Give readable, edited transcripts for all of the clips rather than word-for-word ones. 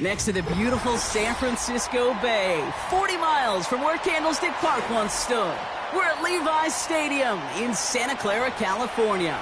Next to the beautiful San Francisco Bay, 40 miles from where Candlestick Park once stood. We're at Levi's Stadium in Santa Clara, California.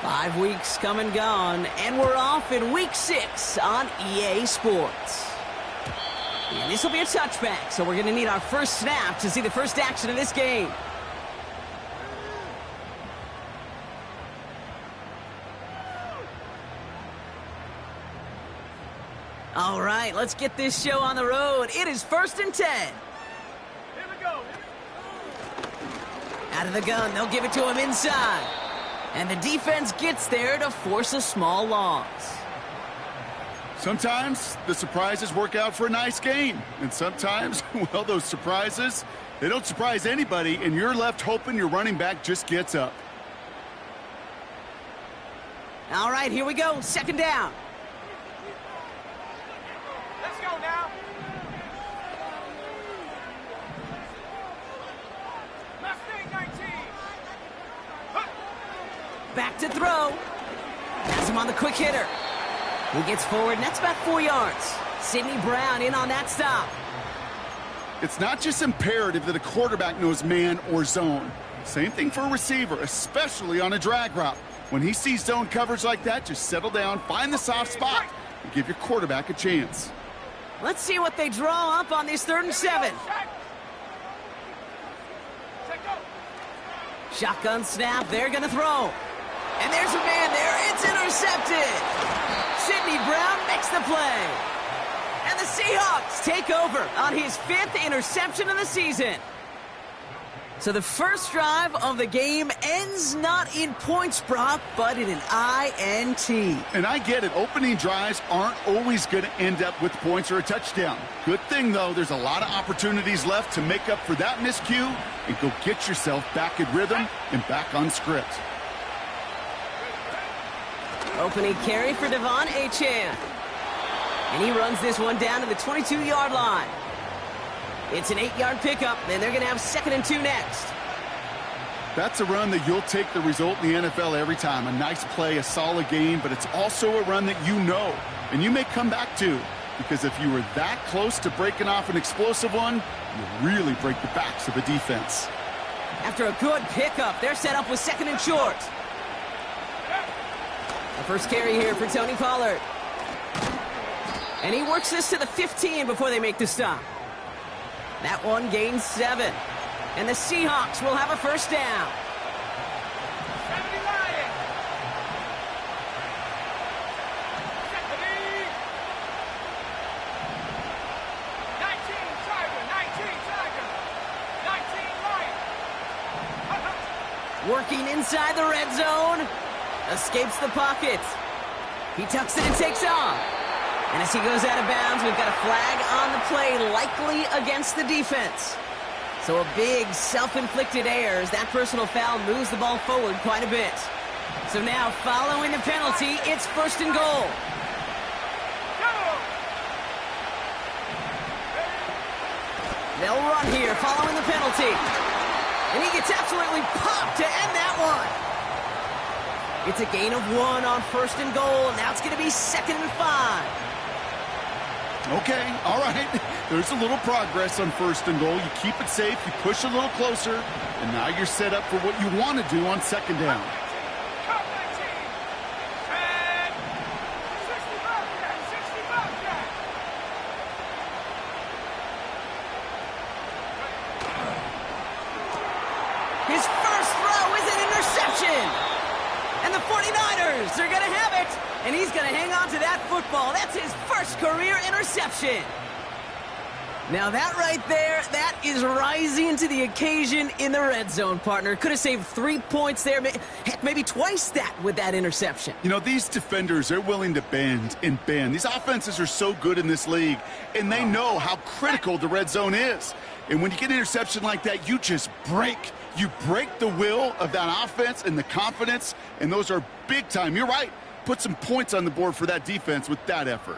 Five weeks come and gone, and we're off in week 6 on EA Sports. And this will be a touchback, so we're going to need our first snap to see the first action of this game. All right, let's get this show on the road. It is 1st and 10. Here we go. Out of the gun, they'll give it to him inside. And the defense gets there to force a small loss. Sometimes the surprises work out for a nice game. And sometimes, well, those surprises, they don't surprise anybody, and you're left hoping your running back just gets up. All right, here we go. 2nd down. Let's go now. Mustang 19. Back to throw. Has him on the quick hitter. He gets forward, and that's about 4 yards. Sidney Brown in on that stop. It's not just imperative that a quarterback knows man or zone. Same thing for a receiver, especially on a drag route. When he sees zone coverage like that, just settle down, find the soft spot, and give your quarterback a chance. Let's see what they draw up on this 3rd and 7. Shotgun snap, they're going to throw. And there's a man there, it's intercepted. Sidney Brown makes the play. And the Seahawks take over on his 5th interception of the season. So the first drive of the game ends not in points, Brock, but in an INT. And I get it, opening drives aren't always going to end up with points or a touchdown. Good thing, though, there's a lot of opportunities left to make up for that miscue and go get yourself back in rhythm and back on script. Opening carry for Devon Achane. And he runs this one down to the 22-yard line. It's an 8-yard pickup, and they're going to have 2nd and 2 next. That's a run that you'll take the result in the NFL every time. A nice play, a solid game, but it's also a run that you know, and you may come back to, because if you were that close to breaking off an explosive one, you really break the backs of a defense. After a good pickup, they're set up with 2nd and short. The first carry here for Tony Pollard. And he works this to the 15 before they make the stop. That one gains 7. And the Seahawks will have a first down. 70 Lions. Set the lead. 19 Tiger. 19 Tiger. 19 Lions. Working inside the red zone. Escapes the pocket. He tucks it and takes off. And as he goes out of bounds, we've got a flag on the play, likely against the defense. So a big self-inflicted error as that personal foul moves the ball forward quite a bit. So now, following the penalty, it's 1st and goal. They'll run here following the penalty. And he gets absolutely popped to end that one. It's a gain of 1 on 1st and goal. Now it's going to be 2nd and 5. Okay, all right. There's a little progress on 1st and goal. You keep it safe, you push a little closer, and now you're set up for what you want to do on 2nd down. Cut 19. And 65 Jack. 65 Jack. His first throw is an interception. And the 49ers are going to have it. And he's going to hang on to that football. That's his first career interception. Now that right there, that is rising to the occasion in the red zone, partner. Could have saved 3 points there. Heck, maybe twice that with that interception. You know, these defenders, they're willing to bend and bend. These offenses are so good in this league, and they know how critical the red zone is. And when you get an interception like that, you just break. You break the will of that offense and the confidence, and those are big time. You're right. Put some points on the board for that defense with that effort.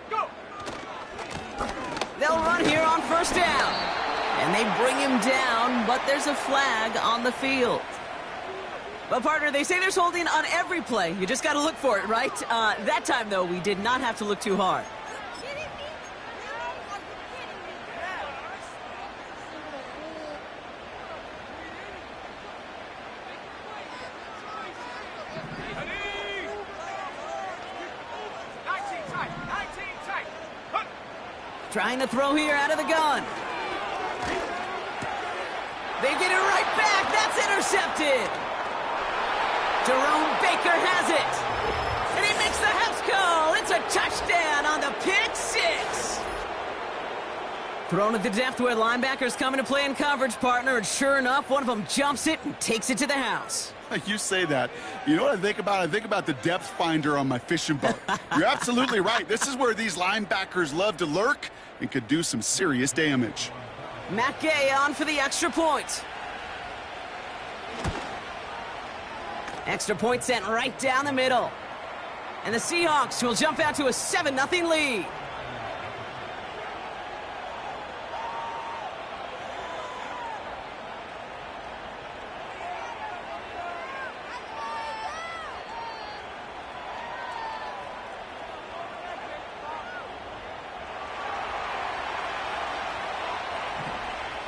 Go. They'll run here on 1st down. And they bring him down, but there's a flag on the field. But, partner, they say there's holding on every play. You just got to look for it, right? That time, though, we did not have to look too hard. Trying to throw here out of the gun. They get it right back. That's intercepted. Jerome Baker has it. And he makes the house call. It's a touchdown on the pick six. Thrown at the depth where linebackers coming to play in coverage, partner. And sure enough, one of them jumps it and takes it to the house. You say that. You know what I think about? I think about the depth finder on my fishing boat. You're absolutely right. This is where these linebackers love to lurk and could do some serious damage. Matt Gay on for the extra point. Extra point sent right down the middle. And the Seahawks will jump out to a 7-0 lead.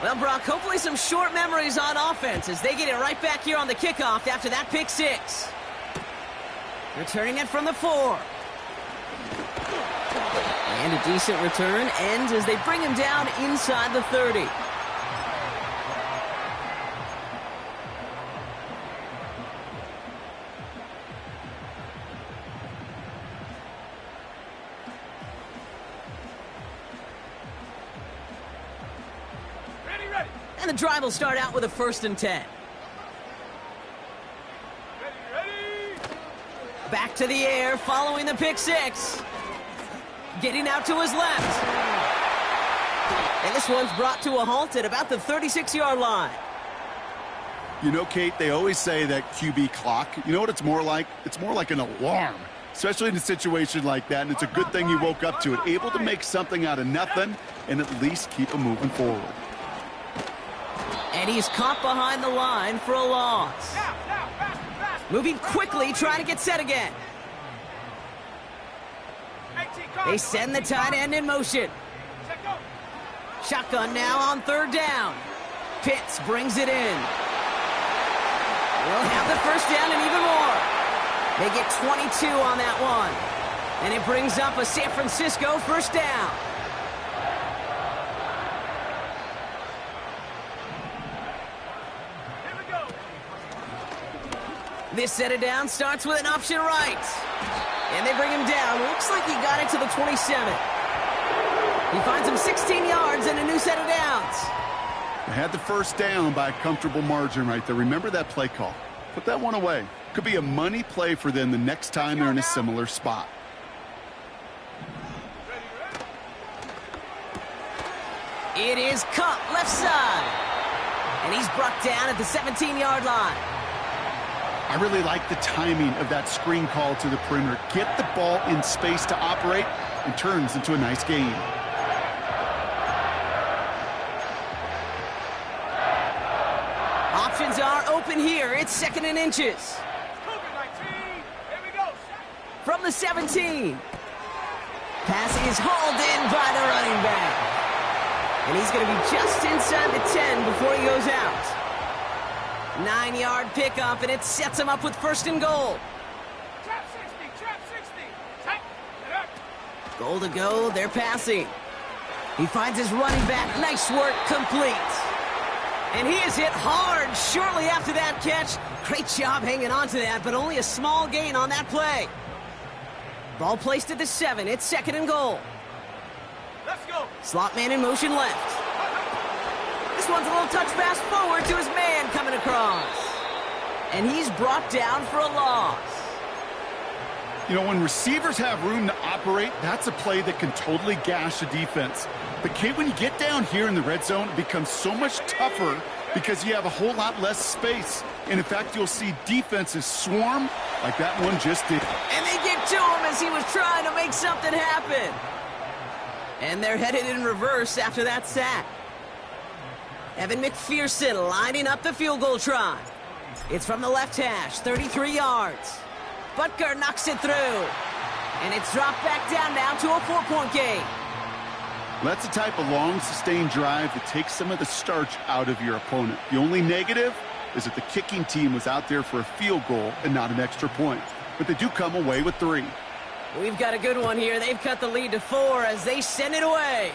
Well, Brock, hopefully some short memories on offense as they get it right back here on the kickoff after that pick six. Returning it from the 4. And a decent return ends as they bring him down inside the 30. And the drive will start out with a 1st and 10. Ready. Back to the air following the pick six. Getting out to his left. And this one's brought to a halt at about the 36-yard line. You know, Kate, they always say that QB clock, you know what it's more like? It's more like an alarm, especially in a situation like that, and it's a good thing you woke up to it, able to make something out of nothing and at least keep them moving forward. And he's caught behind the line for a loss. Moving quickly, trying to get set again. They send the tight end in motion. Shotgun now on 3rd down. Pitts brings it in. We'll have the 1st down and even more. They get 22 on that one. And it brings up a San Francisco 1st down. This set it down starts with an option right. And they bring him down. Looks like he got it to the 27. He finds him 16 yards and a new set of downs. They had the 1st down by a comfortable margin right there. Remember that play call. Put that one away. Could be a money play for them the next time they're in a similar spot. It is Cup left side. And he's brought down at the 17-yard line. I really like the timing of that screen call to the perimeter. Get the ball in space to operate and turns into a nice game. Options are open here. It's 2nd and inches. COVID-19. Here we go. From the 17. Pass is hauled in by the running back. And he's going to be just inside the 10 before he goes out. 9-yard pickup, and it sets him up with 1st and goal. Trap 60. Trap 60. Tight. Get up. Goal to go. They're passing. He finds his running back. Nice work. Complete. And he is hit hard shortly after that catch. Great job hanging on to that, but only a small gain on that play. Ball placed at the 7. It's 2nd and goal. Let's go. Slot man in motion left. This one's a little touch pass forward to his man coming across. And he's brought down for a loss. You know, when receivers have room to operate, that's a play that can totally gash a defense. But, Kate, when you get down here in the red zone, it becomes so much tougher because you have a whole lot less space. And, in fact, you'll see defenses swarm like that one just did. And they get to him as he was trying to make something happen. And they're headed in reverse after that sack. Evan McPherson lining up the field goal try. It's from the left hash, 33 yards. Butker knocks it through. And it's dropped back down now to a 4-point game. That's the type of long, sustained drive that takes some of the starch out of your opponent. The only negative is that the kicking team was out there for a field goal and not an extra point. But they do come away with 3. We've got a good one here. They've cut the lead to 4 as they send it away.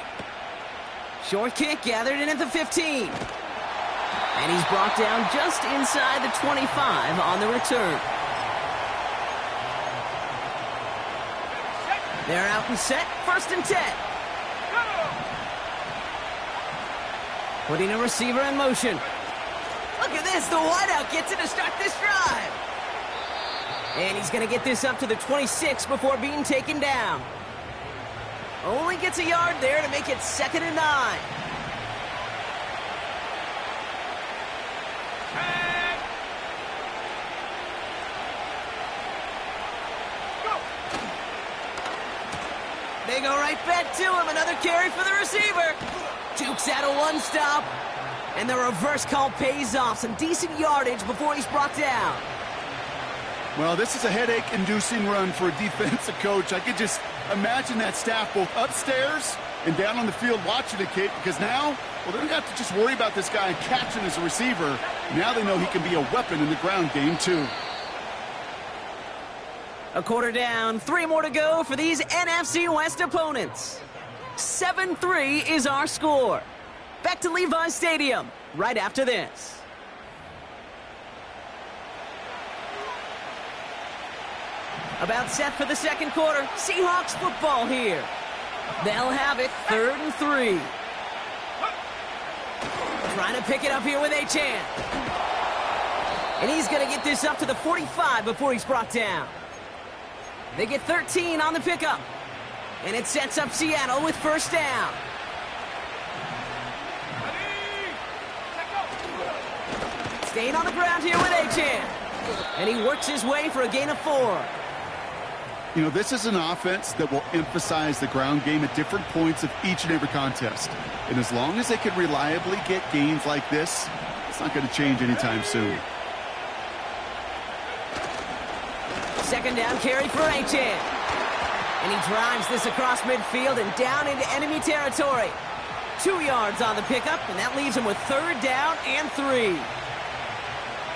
Short kick gathered in at the 15. And he's brought down just inside the 25 on the return. They're out and set. 1st and 10. Putting a receiver in motion. Look at this. The wideout gets it to start this drive. And he's going to get this up to the 26 before being taken down. Only gets a yard there to make it 2nd and 9. They go right back to him. Another carry for the receiver. Dukes out a 1-stop. And the reverse call pays off. Some decent yardage before he's brought down. Well, this is a headache-inducing run for a defensive coach. I could just imagine that staff both upstairs and down on the field watching it, Kate, because now, well, they don't have to just worry about this guy catching as a receiver. Now they know he can be a weapon in the ground game, too. A quarter down, 3 more to go for these NFC West opponents. 7-3 is our score. Back to Levi's Stadium right after this. About set for the 2nd quarter. Seahawks football here. They'll have it 3rd and 3. Trying to pick it up here with Achane. And he's going to get this up to the 45 before he's brought down. They get 13 on the pickup. And it sets up Seattle with 1st down. Staying on the ground here with Achane. And he works his way for a gain of 4. You know, this is an offense that will emphasize the ground game at different points of each and every contest. And as long as they can reliably get gains like this, it's not going to change anytime soon. 2nd down carry for Achane. And he drives this across midfield and down into enemy territory. 2 yards on the pickup, and that leaves him with 3rd down and 3.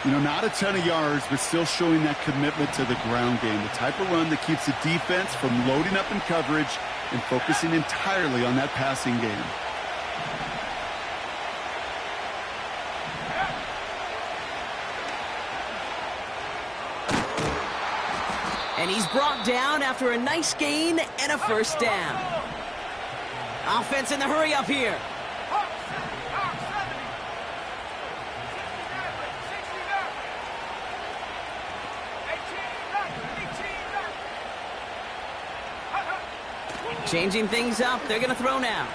You know, not a ton of yards, but still showing that commitment to the ground game. The type of run that keeps the defense from loading up in coverage and focusing entirely on that passing game. And he's brought down after a nice gain and a 1st down. Offense in the hurry up here. Changing things up. They're going to throw now.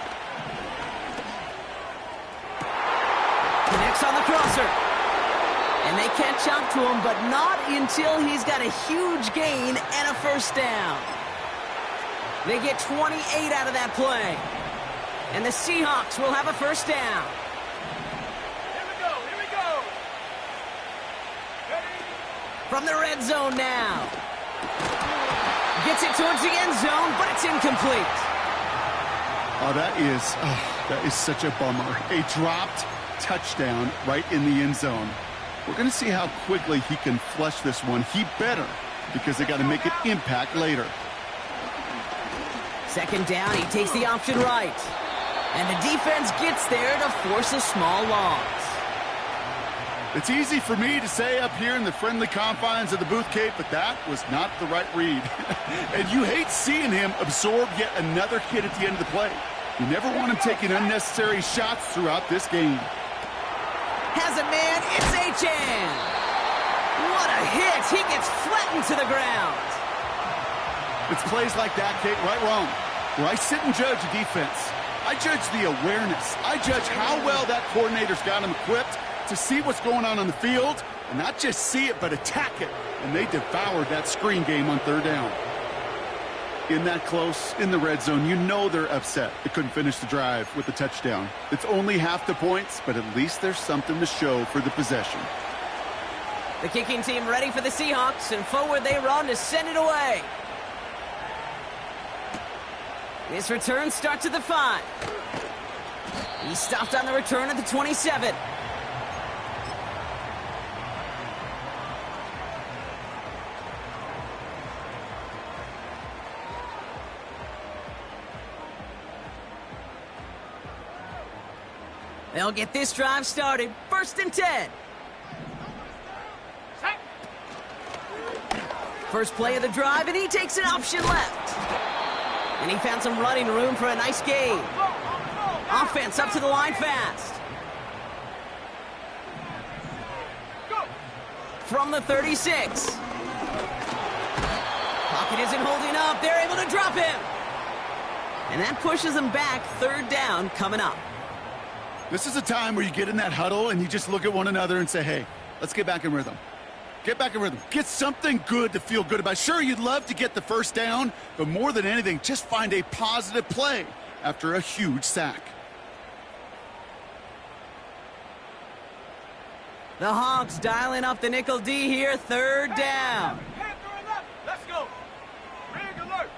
Connects on the crosser. And they catch up to him, but not until he's got a huge gain and a 1st down. They get 28 out of that play. And the Seahawks will have a 1st down. Here we go. From the red zone now. Gets it towards the end zone, but it's incomplete. Oh, that is such a bummer. A dropped touchdown right in the end zone. We're going to see how quickly he can flush this one. He better, because they got to make it impact later. Second down, he takes the option right. And the defense gets there to force a small loss. It's easy for me to say up here in the friendly confines of the Booth Cape, but that was not the right read. And you hate seeing him absorb yet another hit at the end of the play. You never want him taking unnecessary shots throughout this game. Has a man, it's Achane. What a hit. He gets flattened to the ground. It's plays like that, Kate, right wrong, where I sit and judge a defense. I judge the awareness. I judge how well that coordinator's got him equipped to see what's going on the field, and not just see it, but attack it. And they devoured that screen game on third down. In that close, in the red zone, you know they're upset. They couldn't finish the drive with a touchdown. It's only half the points, but at least there's something to show for the possession. The kicking team ready for the Seahawks, and forward they run to send it away. This return starts at the 5. He stopped on the return at the 27. They'll get this drive started. 1st and 10. First play of the drive, and he takes an option left. And he found some running room for a nice gain. Offense up to the line fast. From the 36. Pocket isn't holding up. They're able to drop him. And that pushes them back. 3rd down coming up. This is a time where you get in that huddle and you just look at one another and say, hey, let's get back in rhythm. Get back in rhythm. Get something good to feel good about. Sure, you'd love to get the first down, but more than anything, just find a positive play after a huge sack. The Hawks dialing up the nickel D here. 3rd down. Let's go. Rig alert.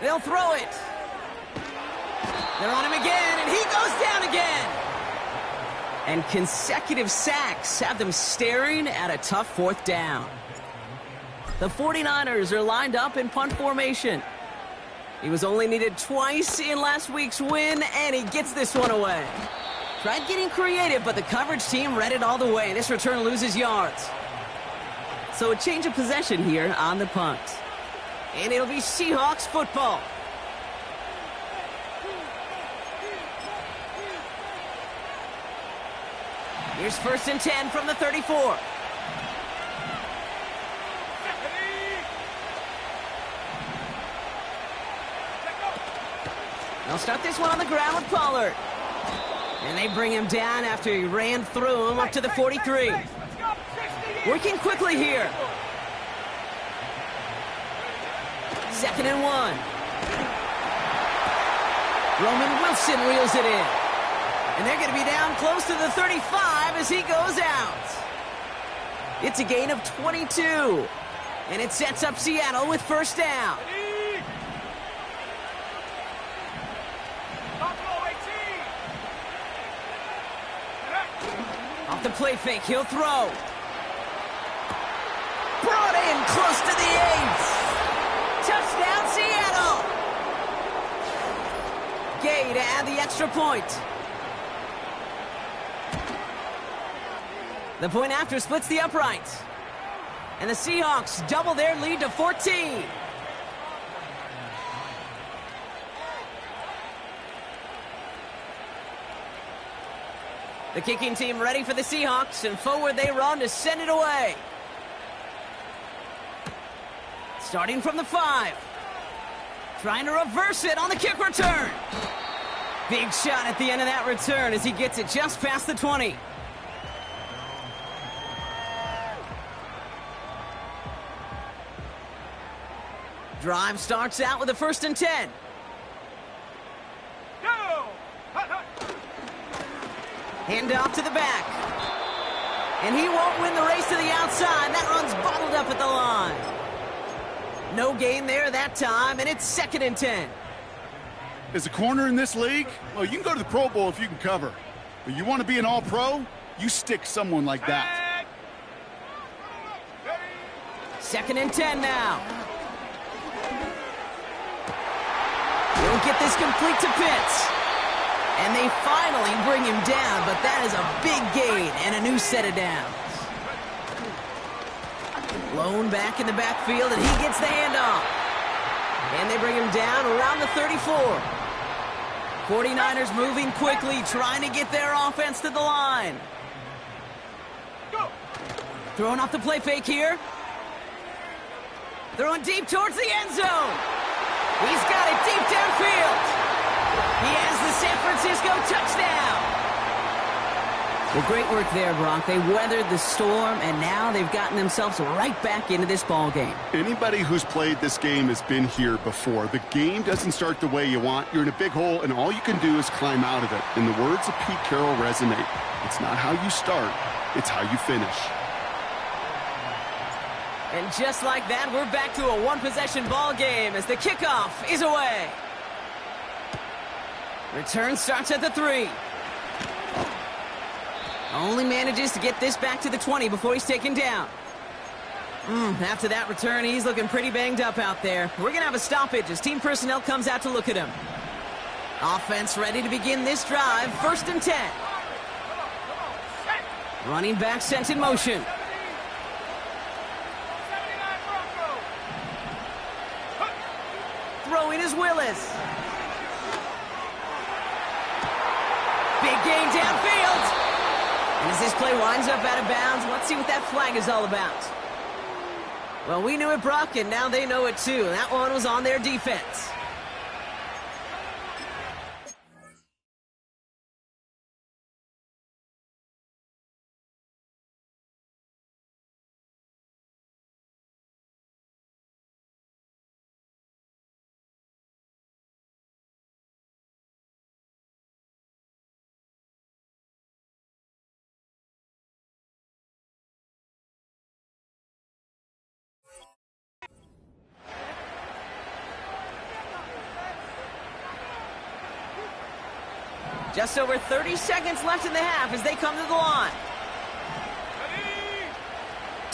They'll throw it. They're on him again, and he goes down again. And consecutive sacks have them staring at a tough 4th down. The 49ers are lined up in punt formation. He was only needed twice in last week's win, and he gets this one away. Tried getting creative, but the coverage team read it all the way. This return loses yards. So a change of possession here on the punt. And it'll be Seahawks football. Here's 1st and 10 from the 34. They'll start this one on the ground with Pollard. And they bring him down after he ran through him up to the 43. Working quickly here. 2nd and 1. Roman Wilson reels it in. And they're going to be down close to the 35 as he goes out. It's a gain of 22. And it sets up Seattle with 1st down. Off the play fake, he'll throw. Brought in close to the 8. Touchdown, Seattle! Gay to add the extra point. The point after splits the uprights. And the Seahawks double their lead to 14. The kicking team ready for the Seahawks, and forward they run to send it away. Starting from the 5. Trying to reverse it on the kick return. Big shot at the end of that return as he gets it just past the 20. Drive starts out with a 1st and 10. Hand off to the back. And he won't win the race to the outside. That run's bottled up at the line. No gain there that time, and it's 2nd and 10. As a corner in this league, well, you can go to the Pro Bowl if you can cover. But you want to be an all-pro, you stick someone like that. 2nd and 10 now. He'll get this complete to Pitts. And they finally bring him down, but that is a big gain and a new set of downs. Lone back in the backfield, and he gets the handoff. And they bring him down around the 34. 49ers moving quickly, trying to get their offense to the line. Throwing off the play fake here. Throwing deep towards the end zone. He's got it deep downfield. He has the San Francisco touchdown. Well, great work there, Brock. They weathered the storm, and now they've gotten themselves right back into this ball game. Anybody who's played this game has been here before. The game doesn't start the way you want. You're in a big hole, and all you can do is climb out of it. And the words of Pete Carroll resonate. It's not how you start, it's how you finish. And just like that, we're back to a one-possession ball game as the kickoff is away. Return starts at the 3. Only manages to get this back to the 20 before he's taken down. After that return, he's looking pretty banged up out there. We're going to have a stoppage as team personnel comes out to look at him. Offense ready to begin this drive. 1st and 10. Running back sent in motion. Throwing is Willis. Big gain downfield. And as this play winds up out of bounds, let's see what that flag is all about. Well, we knew it, Brock, and now they know it too. That one was on their defense. Just over 30 seconds left in the half as they come to the line.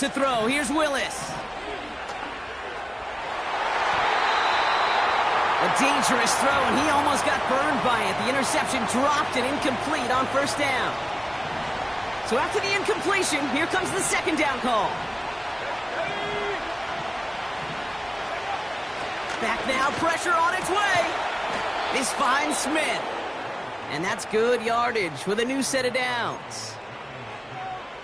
To throw, here's Willis. A dangerous throw, and he almost got burned by it. The interception dropped and incomplete on 1st down. So after the incompletion, here comes the 2nd down call. Back now, pressure on its way. This finds Smith. And that's good yardage with a new set of downs.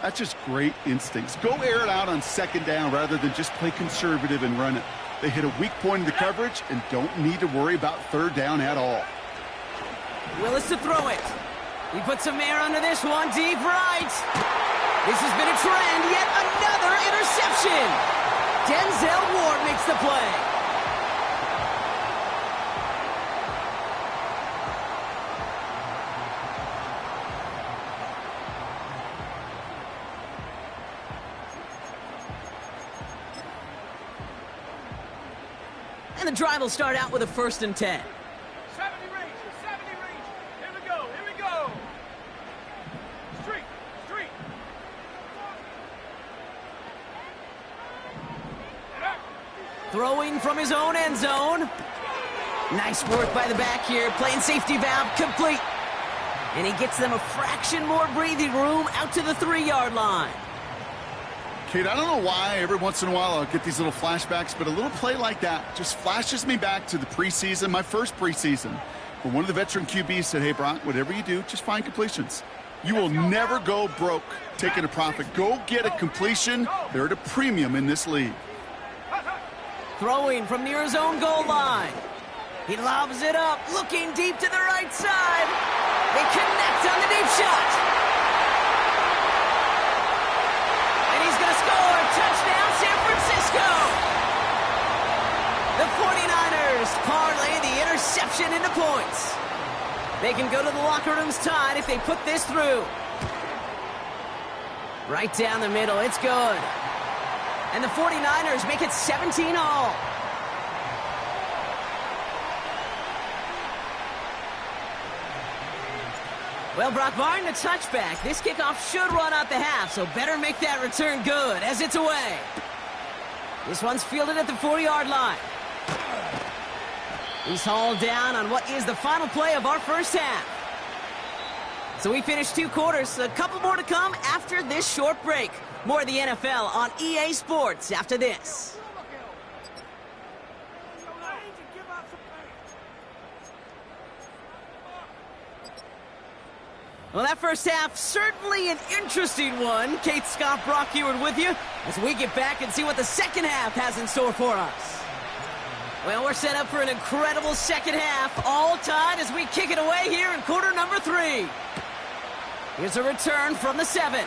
That's just great instincts. Go air it out on 2nd down rather than just play conservative and run it. They hit a weak point in the coverage and don't need to worry about 3rd down at all. Willis to throw it. He puts some air under this one, deep right. This has been a trend, yet another interception. Denzel Ward makes the play. And the drive will start out with a 1st and 10. 70 range. Here we go. Street. Throwing from his own end zone. Nice work by the back here. Playing safety valve complete. And he gets them a fraction more breathing room out to the 3-yard line. Kate, I don't know why every once in a while I'll get these little flashbacks, but a little play like that just flashes me back to the preseason, my first preseason, where one of the veteran QBs said, hey, Brock, whatever you do, just find completions. You will never go broke taking a profit. Go get a completion. They're at a premium in this league. Throwing from near his own goal line. He lobs it up, looking deep to the right side. They connect on the deep shot. Touchdown, San Francisco! The 49ers parlay the interception into points. They can go to the locker rooms tied if they put this through. Right down the middle. It's good. And the 49ers make it 17 all. Well, Brock, barring the touchback, this kickoff should run out the half, so better make that return good as it's away. This one's fielded at the 40-yard line. He's hauled down on what is the final play of our first half. So we finished 2 quarters, a couple more to come after this short break. More of the NFL on EA Sports after this. Well, that first half, certainly an interesting one. Kate, Scott, Brock Heward with you as we get back and see what the second half has in store for us. Well, we're set up for an incredible second half, all tied as we kick it away here in quarter number 3. Here's a return from the 7.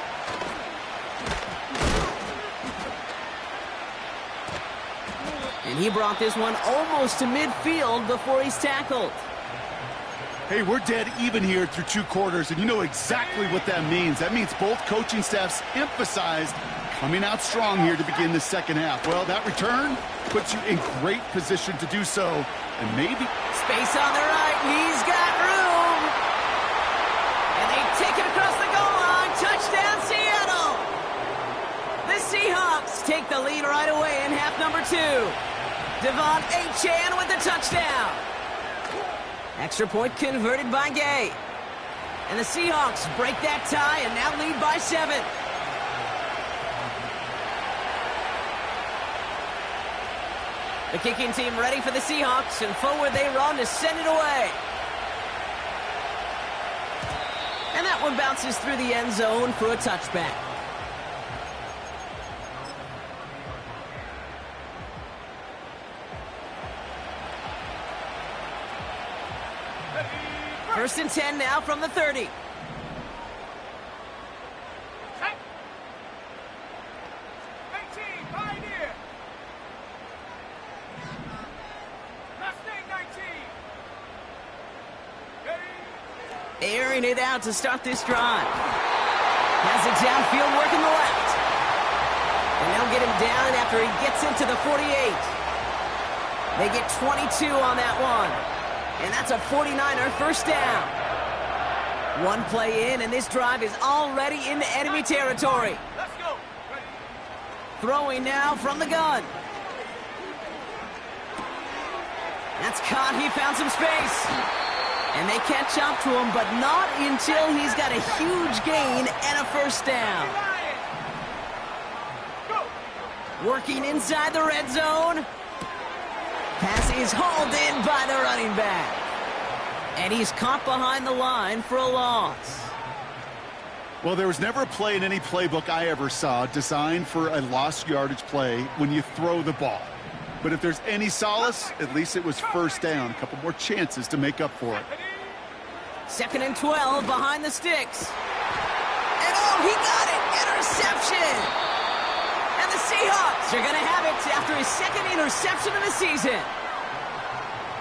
And he brought this one almost to midfield before he's tackled. Hey, we're dead even here through 2 quarters, and you know exactly what that means. That means both coaching staffs emphasized coming out strong here to begin the second half. Well, that return puts you in great position to do so, and maybe... Space on the right, he's got room! And they take it across the goal line, touchdown Seattle! The Seahawks take the lead right away in half number 2. Devon Achane with the touchdown. Extra point converted by Gay. And the Seahawks break that tie and now lead by 7. The kicking team ready for the Seahawks, and forward they run to send it away. And that one bounces through the end zone for a touchback. First and 10 now from the 30. Check. 18, Pioneer. Mustang 19. Airing it out to start this drive. Has it downfield, working the left. And they'll get him down after he gets into the 48. They get 22 on that one. And that's a 49er first down. One play in, and this drive is already into enemy territory. Let's go. Ready. Throwing now from the gun. That's caught. He found some space. And they catch up to him, but not until he's got a huge gain and a first down. Go. Working inside the red zone. Pass is hauled in by the running back. And he's caught behind the line for a loss. Well, there was never a play in any playbook I ever saw designed for a lost yardage play when you throw the ball. But if there's any solace, at least it was first down. A couple more chances to make up for it. 2nd and 12 behind the sticks. And oh, he got it! Interception! And the Seahawks are going to have it after his 2nd interception of the season.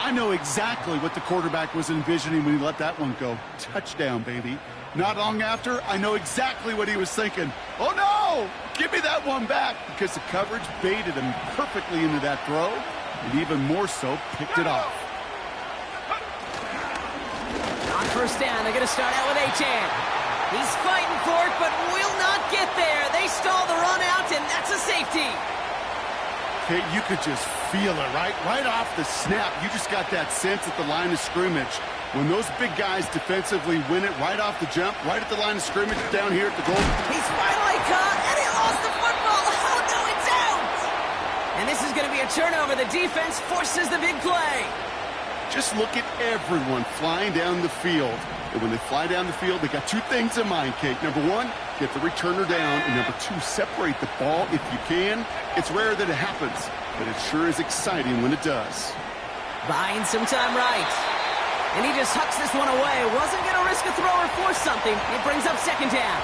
I know exactly what the quarterback was envisioning when he let that one go. Touchdown, baby. Not long after, I know exactly what he was thinking. Oh, no! Give me that one back, because the coverage baited him perfectly into that throw, and even more so, picked it off. On first down, they're going to start out with Achane. He's fighting for it, but will not get there. They stall the run out, and that's a safety. Okay, you could just feel it, right? Right off the snap, you just got that sense at the line of scrimmage. When those big guys defensively win it right off the jump, right at the line of scrimmage down here at the goal. He's finally caught, and he lost the football. Oh, no, it's out! And this is going to be a turnover. The defense forces the big play. Just look at everyone flying down the field. And when they fly down the field, they got 2 things in mind, Kate. Number 1, get the returner down. And number 2, separate the ball if you can. It's rare that it happens, but it sure is exciting when it does. Buying some time right. And he just hucks this one away. Wasn't going to risk a throw or force something. It brings up 2nd down.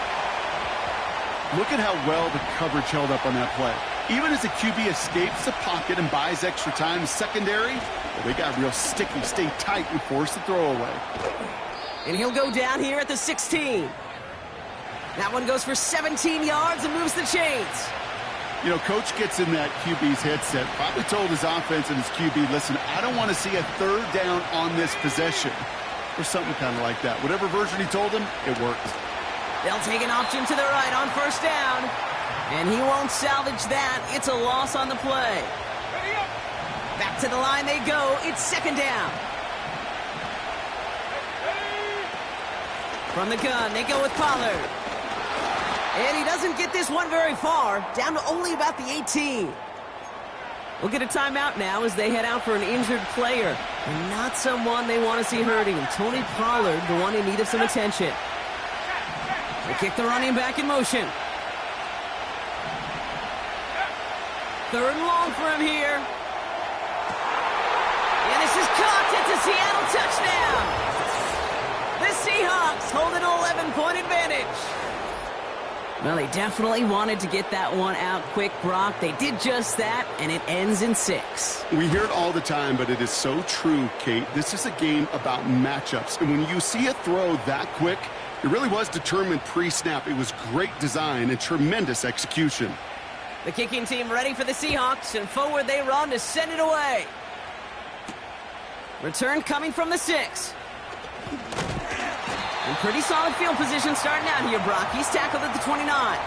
Look at how well the coverage held up on that play. Even as the QB escapes the pocket and buys extra time secondary, well, they got real sticky, stay tight, and force the throw away. And he'll go down here at the 16. That one goes for 17 yards and moves the chains. You know, coach gets in that QB's headset, probably told his offense and his QB, listen, I don't want to see a third down on this possession, or something kind of like that. Whatever version he told him, it worked. They'll take an option to the right on first down, and he won't salvage that. It's a loss on the play. Back to the line they go. It's second down. From the gun, they go with Pollard. And he doesn't get this one very far, down to only about the 18. We'll get a timeout now as they head out for an injured player, and not someone they want to see hurting. Tony Pollard, the one in need of some attention. They kick the running back in motion. Third and long for him here. And this is caught. It's a Seattle touchdown. The Seahawks hold an 11-point advantage. Well, they definitely wanted to get that one out quick, Brock. They did just that, and it ends in 6. We hear it all the time, but it is so true, Kate. This is a game about matchups. And when you see a throw that quick, it really was determined pre-snap. It was great design and tremendous execution. The kicking team ready for the Seahawks, and forward they run to send it away. Return coming from the 6. And pretty solid field position starting out here, Brock. He's tackled at the 29.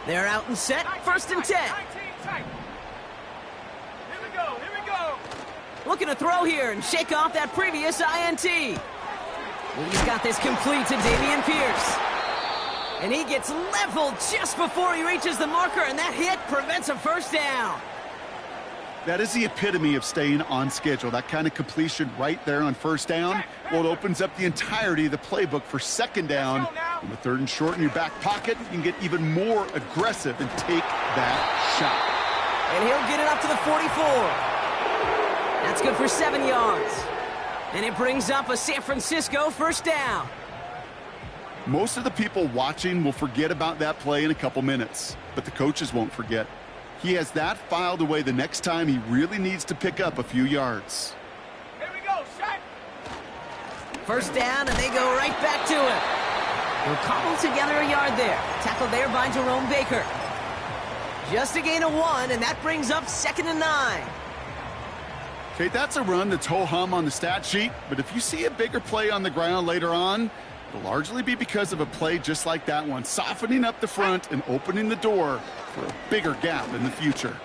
They're out and set. First and 10. Here we go. Here we go. Looking to throw here and shake off that previous INT. And he's got this complete to Dameon Pierce. And he gets leveled just before he reaches the marker, and that hit prevents a first down. That is the epitome of staying on schedule. That kind of completion right there on first down. Well, it opens up the entirety of the playbook for second down. On the third and short in your back pocket, you can get even more aggressive and take that shot. And he'll get it up to the 44. That's good for 7 yards. And it brings up a San Francisco first down. Most of the people watching will forget about that play in a couple minutes, but the coaches won't forget. He has that filed away the next time he really needs to pick up a few yards. Here we go, shot. First down, and they go right back to it. They'll cobble together a yard there. Tackled there by Jerome Baker. Just a gain of 1, and that brings up second and 9. Okay, that's a run that's ho-hum on the stat sheet, but if you see a bigger play on the ground later on, it'll largely be because of a play just like that one, softening up the front and opening the door for a bigger gap in the future.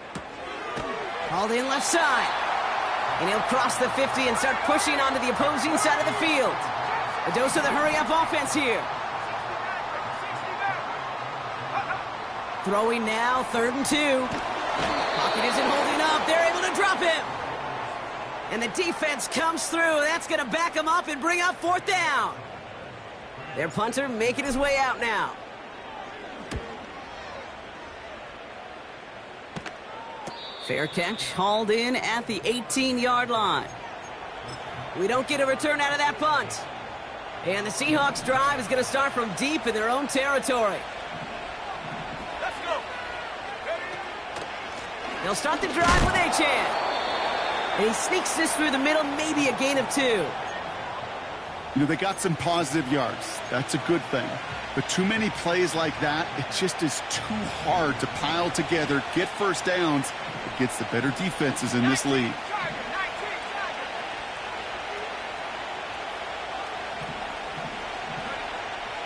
Hauled in left side. And he'll cross the 50 and start pushing onto the opposing side of the field. A dose of the hurry-up offense here. Throwing now, 3rd and 2. Pocket isn't holding up. They're able to drop him. And the defense comes through. That's going to back him up and bring up 4th down. Their punter making his way out now. Fair catch, hauled in at the 18-yard line. We don't get a return out of that punt. And the Seahawks drive is going to start from deep in their own territory. Let's go. They'll start the drive with Achane. And he sneaks this through the middle, maybe a gain of 2. You know, they got some positive yards. That's a good thing. But too many plays like that, it just is too hard to pile together, get first downs against the better defenses in this league.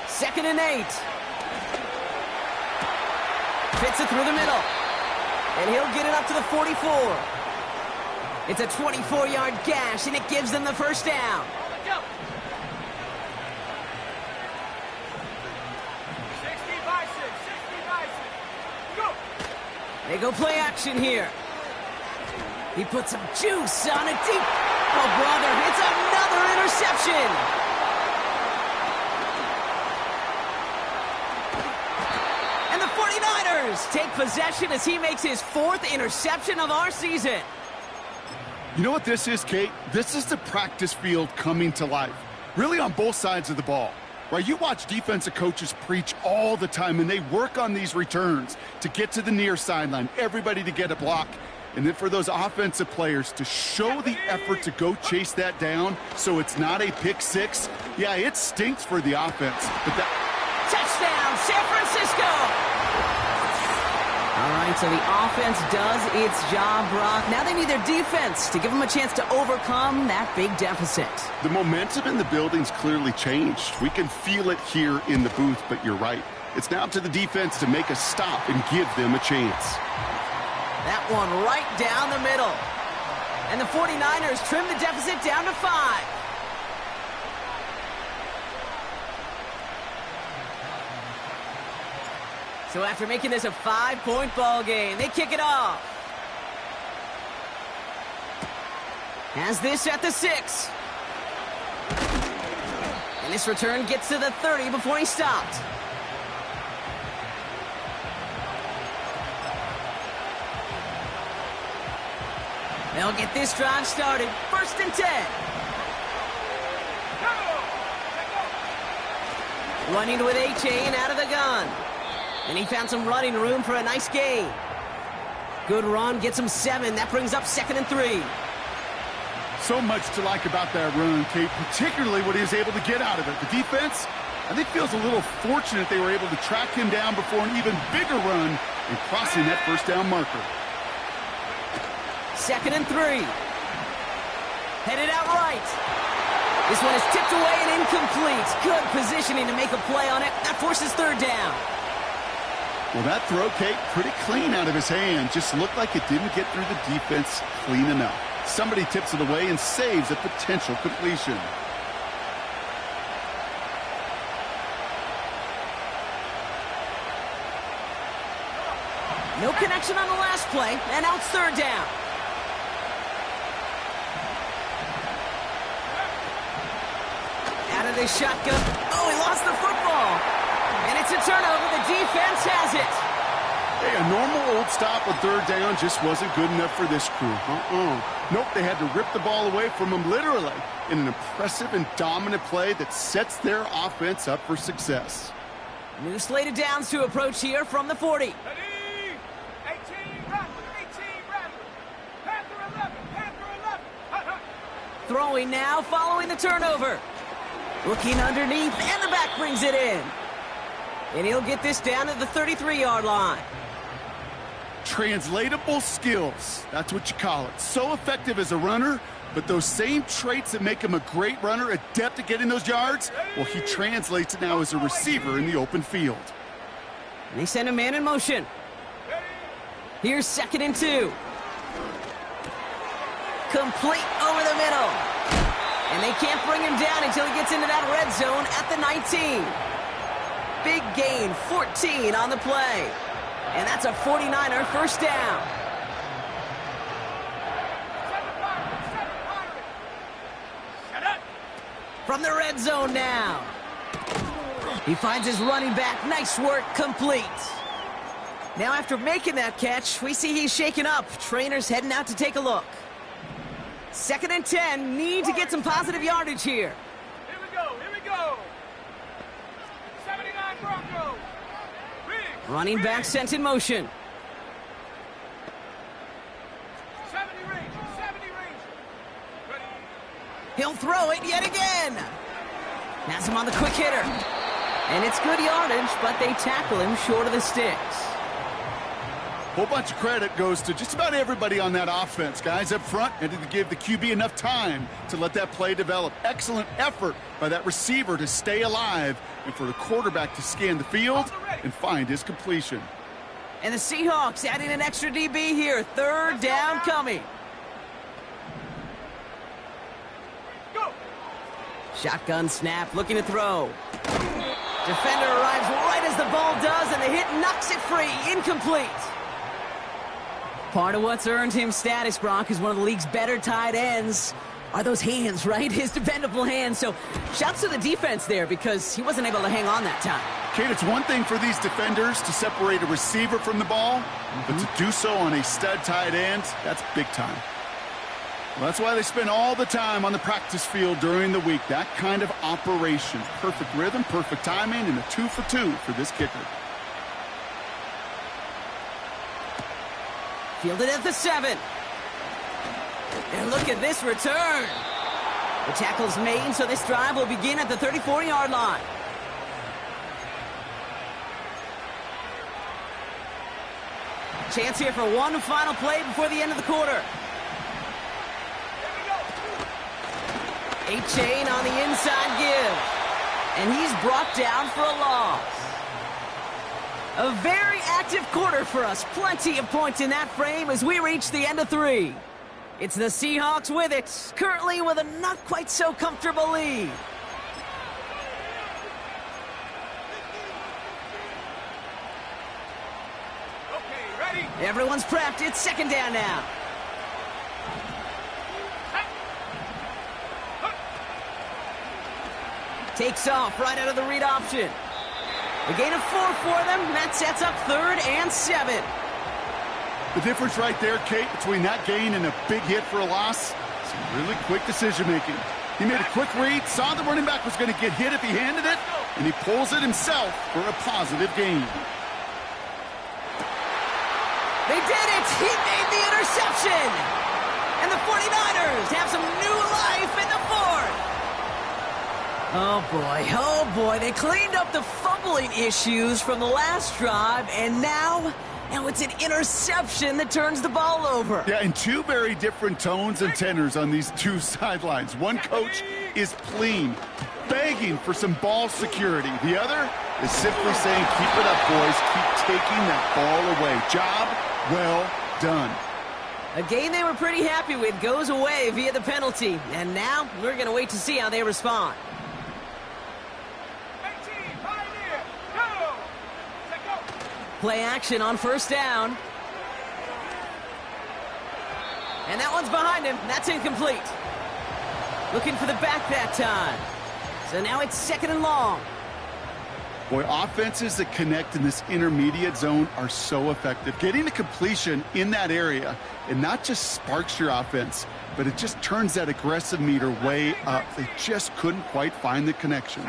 Second and 8. Fits it through the middle. And he'll get it up to the 44. It's a 24-yard gash, and it gives them the first down. They go play action here. He puts some juice on it deep. Oh, brother, it's another interception. And the 49ers take possession as he makes his 4th interception of our season. You know what this is, Kate? This is the practice field coming to life. Really on both sides of the ball. Right, you watch defensive coaches preach all the time, and they work on these returns to get to the near sideline, everybody to get a block. And then for those offensive players to show the effort to go chase that down so it's not a pick six, yeah, it stinks for the offense. But that Touchdown, San Francisco! All right, so the offense does its job, Brock. Now they need their defense to give them a chance to overcome that big deficit. The momentum in the building's clearly changed. We can feel it here in the booth, but you're right. It's now up to the defense to make a stop and give them a chance. That one right down the middle. And the 49ers trim the deficit down to 5. So after making this a 5-point ball game, they kick it off. Has this at the 6. And this return gets to the 30 before he stopped. They'll get this drive started. 1st and 10. Running with A-Chain out of the gun. And he found some running room for a nice gain. Good run, gets him 7. That brings up 2nd and 3. So much to like about that run, Kate, particularly what he was able to get out of it. The defense, I think, feels a little fortunate they were able to track him down before an even bigger run and crossing that 1st down marker. 2nd and 3. Headed out right. This one is tipped away and incomplete. Good positioning to make a play on it. That forces 3rd down. Well, that throw, Kate, pretty clean out of his hand. Just looked like it didn't get through the defense clean enough. Somebody tips it away and saves a potential completion. No connection on the last play, and now it's 3rd down. Out of this shotgun. Oh, he lost the football. And it's a turnover. The defense has it. Hey, a normal old stop on 3rd down just wasn't good enough for this crew. Nope, they had to rip the ball away from him literally in an impressive and dominant play that sets their offense up for success. New slate of downs to approach here from the 40. Ready? 18, Rattler, 18, Rattler. Panther 11, Panther 11. Hut, hut. Throwing now following the turnover. Looking underneath, and the back brings it in. And he'll get this down to the 33-yard line. Translatable skills, that's what you call it. So effective as a runner, but those same traits that make him a great runner, adept at getting those yards, well, he translates it now as a receiver in the open field. And they send a man in motion. Here's 2nd and 2. Complete over the middle. And they can't bring him down until he gets into that red zone at the 19. Big gain, 14 on the play. And that's a 49er 1st down. From the red zone now. He finds his running back. Nice work, complete. Now after making that catch, we see he's shaken up. Trainers heading out to take a look. 2nd and 10, need to get some positive yardage here. Here we go, here we go. 79 Broncos. Running back sent in motion. 70 range, 70 range. Ready. He'll throw it yet again. Has him on the quick hitter. And it's good yardage, but they tackle him short of the sticks. Whole bunch of credit goes to just about everybody on that offense. Guys up front and to give the QB enough time to let that play develop. Excellent effort by that receiver to stay alive and for the quarterback to scan the field and find his completion. And the Seahawks adding an extra DB here. 3rd down coming. Go. Shotgun snap, looking to throw. Defender arrives right as the ball does, and the hit knocks it free. Incomplete. Part of what's earned him status, Brock, is one of the league's better tight ends. Are those hands, right? His dependable hands. So shouts to the defense there because he wasn't able to hang on that time. Kate, it's one thing for these defenders to separate a receiver from the ball, but to do so on a stud tight end, that's big time. Well, that's why they spend all the time on the practice field during the week. That kind of operation. Perfect rhythm, perfect timing, and a 2 for 2 for this kicker. Fielded at the 7. And look at this return. The tackle's made, so this drive will begin at the 34-yard line. Chance here for one final play before the end of the quarter. A-Chain on the inside give. And he's brought down for a loss. A very active quarter for us. Plenty of points in that frame as we reach the end of 3. It's the Seahawks with it, currently with a not quite so comfortable lead. Okay, ready? Everyone's prepped. It's second down now. Takes off right out of the read option. A gain of 4 for them. That sets up 3rd and 7. The difference right there, Kate, between that gain and a big hit for a loss, some really quick decision-making. He made a quick read, saw the running back was going to get hit if he handed it, and he pulls it himself for a positive gain. They did it! He made the interception! And the 49ers have some new life in the 4th. Oh boy, they cleaned up the fumbling issues from the last drive, and now it's an interception that turns the ball over. Yeah, and two very different tones and tenors on these two sidelines. One coach is pleading, begging for some ball security. The other is simply saying, keep it up, boys. Keep taking that ball away. Job well done. A game they were pretty happy with goes away via the penalty, and now we're going to wait to see how they respond. Play action on first down. And that one's behind him. That's incomplete. Looking for the back that time. So now it's 2nd and long. Boy, offenses that connect in this intermediate zone are so effective. Getting a completion in that area, it not just sparks your offense, but it just turns that aggressive meter way up. They just couldn't quite find the connection.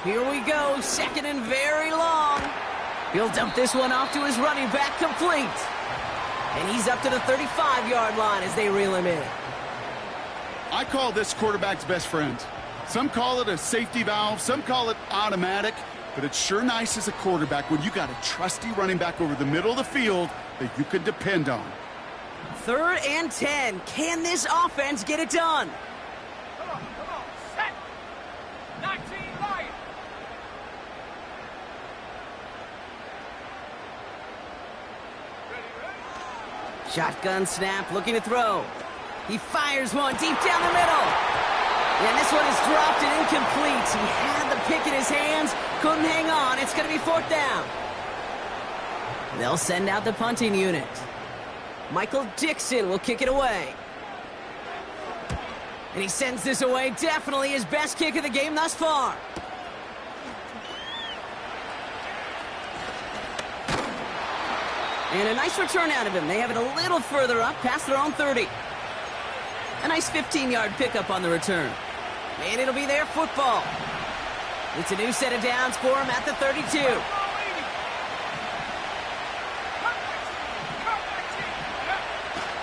Here we go, 2nd and very long. He'll dump this one off to his running back, complete. And he's up to the 35-yard line as they reel him in. I call this quarterback's best friend. Some call it a safety valve, some call it automatic, but it's sure nice as a quarterback when you got a trusty running back over the middle of the field that you can depend on. 3rd and 10. Can this offense get it done? Come on, set. 19 Lions. Shotgun snap, looking to throw. He fires one deep down the middle. And this one is dropped and incomplete. He had the pick in his hands, couldn't hang on. It's going to be 4th down. They'll send out the punting unit. Michael Dixon will kick it away. And he sends this away. Definitely his best kick of the game thus far. And a nice return out of him. They have it a little further up, past their own 30. A nice 15-yard pickup on the return. And it'll be their football. It's a new set of downs for him at the 32.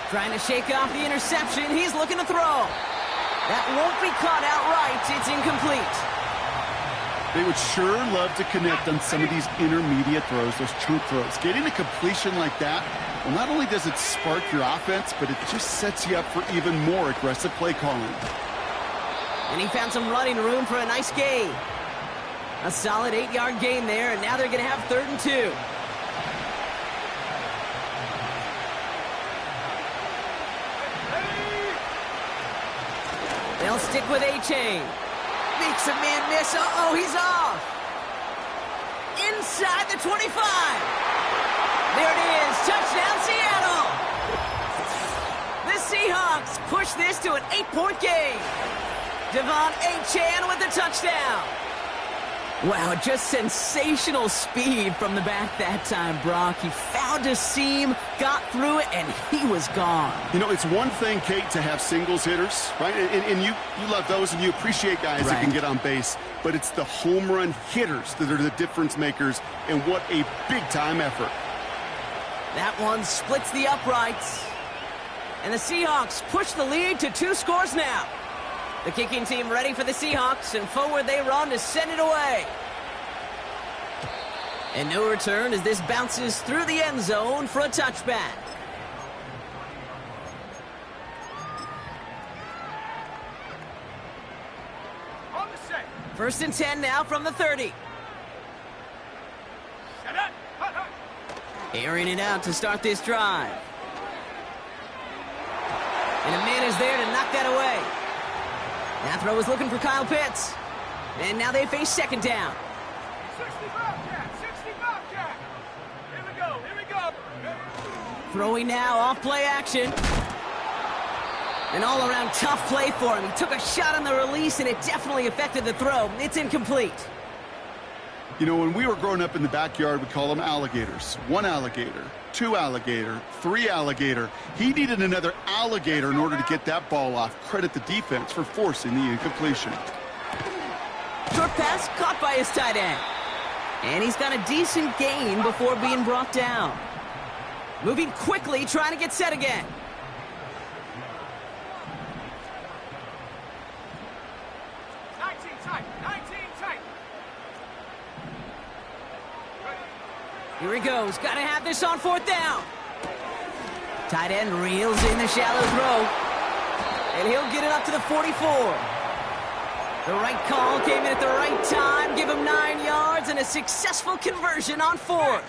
Trying to shake off the interception. He's looking to throw. That won't be caught outright. It's incomplete. They would sure love to connect on some of these intermediate throws, those chunk throws. Getting a completion like that, well, not only does it spark your offense, but it just sets you up for even more aggressive play calling. And he found some running room for a nice gain. A solid 8-yard gain there, and now they're going to have 3rd and 2. They'll stick with A-Chain. Makes a man miss. Uh-oh, he's off. Inside the 25. There it is. Touchdown, Seattle. The Seahawks push this to an 8-point game. Devon A-Chain with the touchdown. Wow, just sensational speed from the back that time, Brock. He found a seam, got through it, and he was gone. You know, it's one thing, Kate, to have singles hitters, right? And you love those, and you appreciate guys that can get on base. But it's the home run hitters that are the difference makers, and what a big-time effort. That one splits the uprights. And the Seahawks push the lead to 2 scores now. The kicking team ready for the Seahawks, and forward they run to send it away. And no return as this bounces through the end zone for a touchback. On the set. 1st and 10 now from the 30. Set up. Hut, hut. Airing it out to start this drive. And a man is there to knock that away. That throw is looking for Kyle Pitts. And now they face 2nd down. 60 Bobcat. 60 Bobcat. Here we go. Here we go. Throwing now off play action. An all-around tough play for him. He took a shot on the release, and it definitely affected the throw. It's incomplete. You know, when we were growing up in the backyard, we call them alligators. 1 alligator, 2 alligator, 3 alligator. He needed another alligator in order to get that ball off. Credit the defense for forcing the incompletion. Short pass caught by his tight end. And he's got a decent gain before being brought down. Moving quickly, trying to get set again. Here he goes. Got to have this on 4th down. Tight end reels in the shallow throw. And he'll get it up to the 44. The right call came in at the right time. Give him 9 yards and a successful conversion on 4th.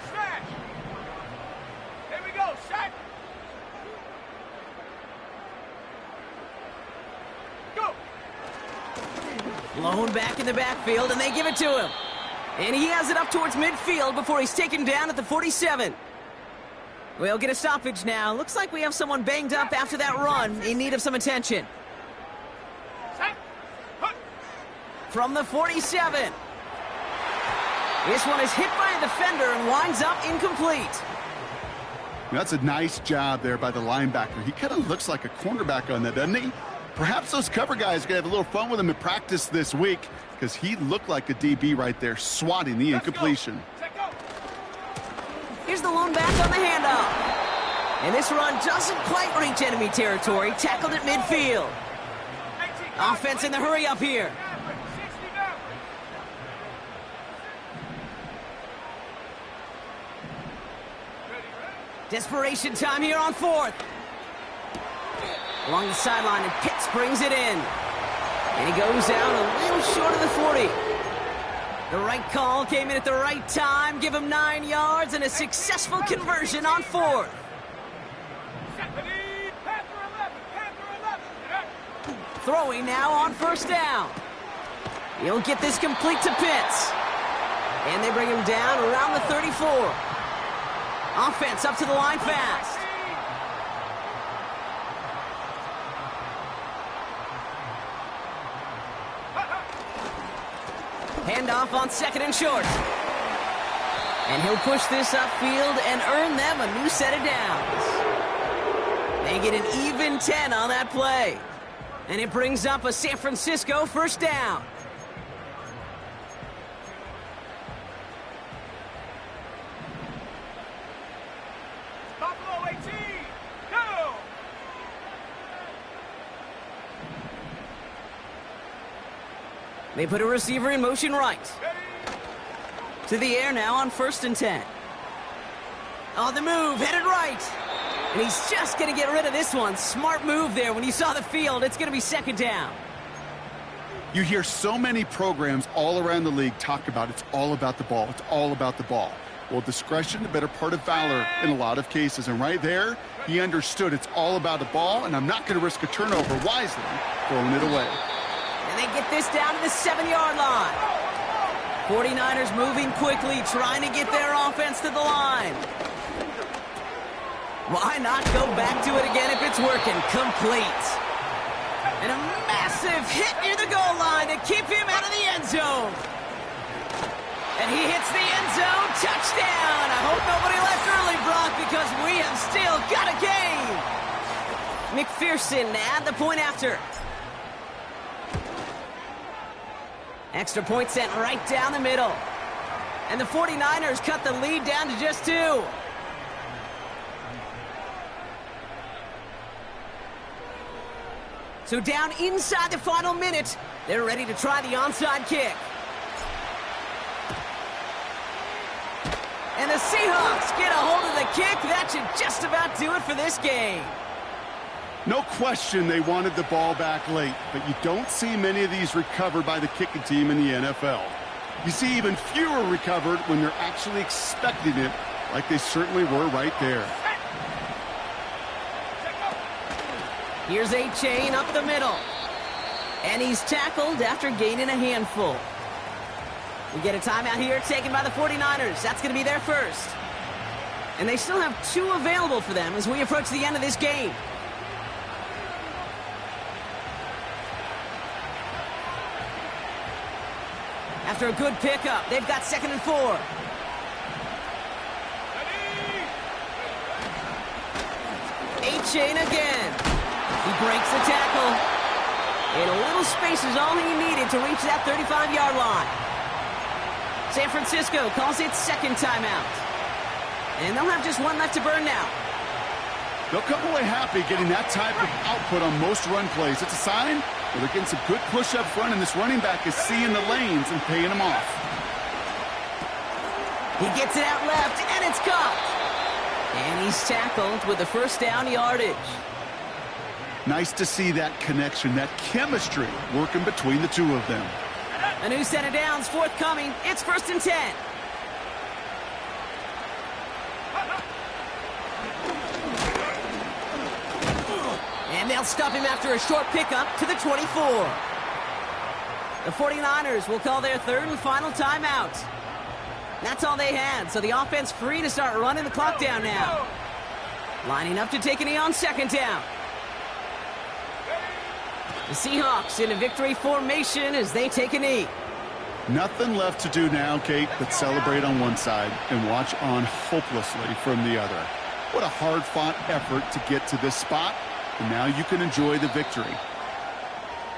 Here we go. Set. Go. Blown back in the backfield, and they give it to him. And he has it up towards midfield before he's taken down at the 47. We'll get a stoppage now. Looks like we have someone banged up after that run in need of some attention. From the 47. This one is hit by a defender and winds up incomplete. That's a nice job there by the linebacker. He kind of looks like a cornerback on that, doesn't he? Perhaps those cover guys are going to have a little fun with him in practice this week, because he looked like a DB right there, swatting the incompletion. Here's the lone back on the handoff. And this run doesn't quite reach enemy territory. Tackled at midfield. Offense in the hurry up here. Desperation time here on 4th. Along the sideline, and Pitts brings it in. And he goes down a little short of the 40. The right call came in at the right time. Give him 9 yards and a successful conversion on 4th. Throwing now on 1st down. He'll get this complete to Pitts. And they bring him down around the 34. Offense up to the line fast. Handoff on 2nd and short. And he'll push this upfield and earn them a new set of downs. They get an even 10 on that play. And it brings up a San Francisco 1st down. Buffalo 18, go! They put a receiver in motion right. To the air now on 1st and 10. On the move, headed right. And he's just going to get rid of this one. Smart move there. When you saw the field, it's going to be 2nd down. You hear so many programs all around the league talk about it's all about the ball. It's all about the ball. Well, discretion, the better part of valor in a lot of cases. And right there, he understood it's all about the ball, and I'm not going to risk a turnover. Wisely throwing it away. And they get this down to the 7-yard line. 49ers moving quickly, trying to get their offense to the line. Why not go back to it again if it's working? Complete. And a massive hit near the goal line to keep him out of the end zone. And he hits the end zone. Touchdown. I hope nobody left early, Brock, because we have still got a game. McPherson at the point after. Extra point sent right down the middle. And the 49ers cut the lead down to just 2. So down inside the final minute, they're ready to try the onside kick. And the Seahawks get a hold of the kick. That should just about do it for this game. No question they wanted the ball back late, but you don't see many of these recovered by the kicking team in the NFL. You see even fewer recovered when they're actually expecting it, like they certainly were right there. Here's A-Chain up the middle. And he's tackled after gaining a handful. We get a timeout here taken by the 49ers. That's going to be their first. And they still have 2 available for them as we approach the end of this game. After a good pickup, they've got 2nd and 4. A-Chain again. He breaks the tackle. And a little space is all he needed to reach that 35-yard line. San Francisco calls it 2nd timeout. And they'll have just 1 left to burn now. They'll come away happy getting that type of output on most run plays. It's a sign that they're getting some good push up front, and this running back is seeing the lanes and paying them off. He gets it out left, and it's caught. And he's tackled with the first down yardage. Nice to see that connection, that chemistry working between the 2 of them. A new set of downs forthcoming. It's 1st and 10. And they'll stop him after a short pickup to the 24. The 49ers will call their 3rd and final timeout. That's all they had, so the offense free to start running the clock down now. Lining up to take a knee on 2nd down. The Seahawks in a victory formation as they take a knee. Nothing left to do now, Kate, but celebrate on one side and watch on hopelessly from the other. What a hard-fought effort to get to this spot, and now you can enjoy the victory.